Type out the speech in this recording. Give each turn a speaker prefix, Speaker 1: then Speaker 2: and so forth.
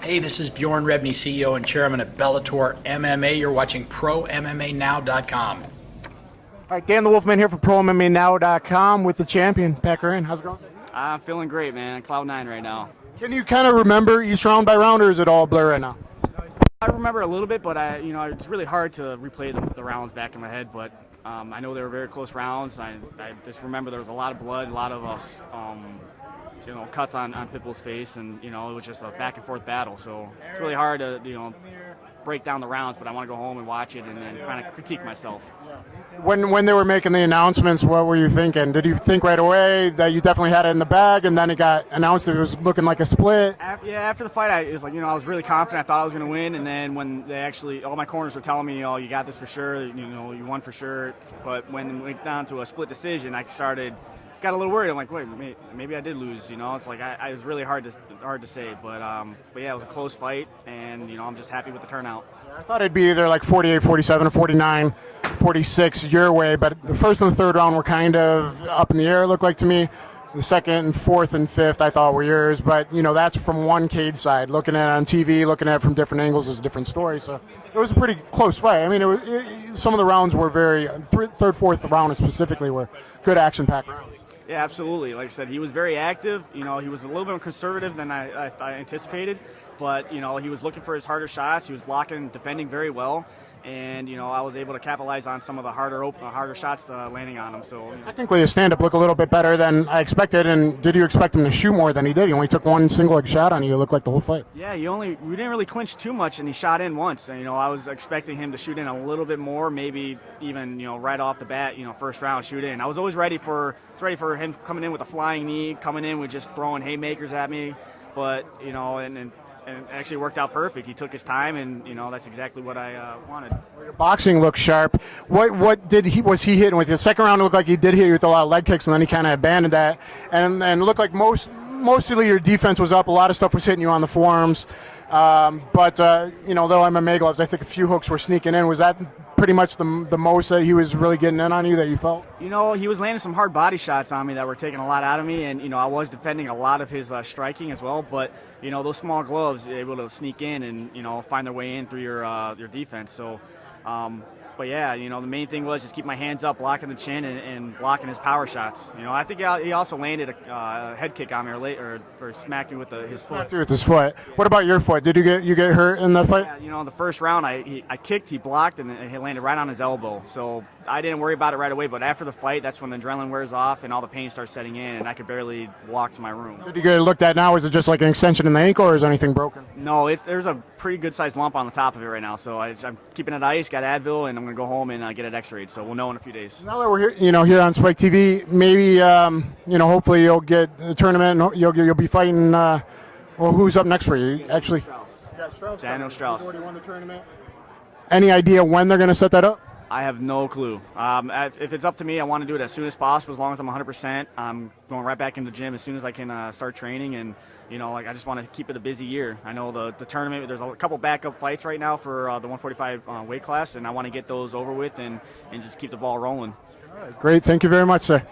Speaker 1: Hey, this is Bjorn Rebney, CEO and Chairman of Bellator MMA. You're watching ProMMANow.com.
Speaker 2: All right, Dan The Wolfman here from ProMMANow.com with the champion, Pat Curran. How's it going?
Speaker 3: I'm feeling great, man. Cloud 9 right now.
Speaker 2: Can you kind of remember each round by round, or is it all blur right now?
Speaker 3: I remember a little bit, but it's really hard to replay the rounds back in my head. But I know they were very close rounds. I just remember there was a lot of blood, a lot of us, cuts on Pitbull's face, and it was just a back and forth battle. So it's really hard to break down the rounds. But I want to go home and watch it and then kind of critique myself.
Speaker 2: When they were making the announcements, what were you thinking? Did you think right away that you definitely had it in the bag, and then it got announced it was looking like a split?
Speaker 3: After the fight, I was really confident. I thought I was going to win, and then when all my corners were telling me, "Oh, you got this for sure. You won for sure." But when it went down to a split decision, I got a little worried. I'm like, wait, maybe I did lose. It's like it was really hard to say. But yeah, it was a close fight, and I'm just happy with the turnout.
Speaker 2: I thought it'd be either like 48-47 or 49-46 your way, but the first and the third round were kind of up in the air, it looked like to me. The second and fourth and fifth I thought were yours, but that's from one cage side. Looking at it on TV, looking at it from different angles is a different story. So it was a pretty close fight. I mean, some of the rounds were third, fourth round specifically were good action-packed rounds.
Speaker 3: Yeah, absolutely. Like I said, he was very active. He was a little bit more conservative than I anticipated, but he was looking for his harder shots. He was blocking and defending very well, and I was able to capitalize on some of the harder shots landing on him. So
Speaker 2: technically, his stand-up looked a little bit better than I expected. And did you expect him to shoot more than he did? He only took one single leg shot on you. It looked like the whole fight.
Speaker 3: Yeah, we didn't really clinch too much, and he shot in once. And I was expecting him to shoot in a little bit more, maybe even right off the bat, first round shoot in. I was always ready for him coming in with a flying knee, coming in with just throwing haymakers at me, but and it actually worked out perfect. He took his time, and that's exactly what I wanted.
Speaker 2: Your boxing looked sharp. What was he hitting with? The second round, it looked like he did hit you with a lot of leg kicks, and then he kind of abandoned that. And it looked like mostly your defense was up. A lot of stuff was hitting you on the forearms. But little MMA gloves, I think a few hooks were sneaking in. Was that pretty much the most that he was really getting in on you that you felt?
Speaker 3: He was landing some hard body shots on me that were taking a lot out of me, and I was defending a lot of his striking as well. But those small gloves able to sneak in and find their way in through your defense. So. But yeah, the main thing was just keep my hands up, blocking the chin and blocking his power shots. I think he also landed a head kick on me or smacked me with his foot.
Speaker 2: Smacked you with his foot. What about your foot? Did you get hurt in the fight?
Speaker 3: Yeah, in the first round, I kicked, he blocked, and he landed right on his elbow. So I didn't worry about it right away. But after the fight, that's when the adrenaline wears off and all the pain starts setting in, and I could barely walk to my room.
Speaker 2: Did you get it looked at now? Is it just like an extension in the ankle, or is anything broken?
Speaker 3: No, there's a pretty good sized lump on the top of it right now. So I'm keeping it ice, got Advil, and I'm going to go home and get it x-rayed. So we'll know in a few days.
Speaker 2: Now that we're here, here on Spike TV, maybe hopefully you'll get the tournament and you'll be fighting. Who's up next for you? Actually,
Speaker 3: Daniel Strauss.
Speaker 2: He's already won the tournament. Any idea when they're going to set that up?
Speaker 3: I have no clue. If it's up to me, I want to do it as soon as possible. As long as I'm 100%, I'm going right back into the gym as soon as I can start training. And I just want to keep it a busy year. I know the tournament. There's a couple backup fights right now for the 145 weight class, and I want to get those over with and just keep the ball rolling.
Speaker 2: All right, great. Thank you very much, sir.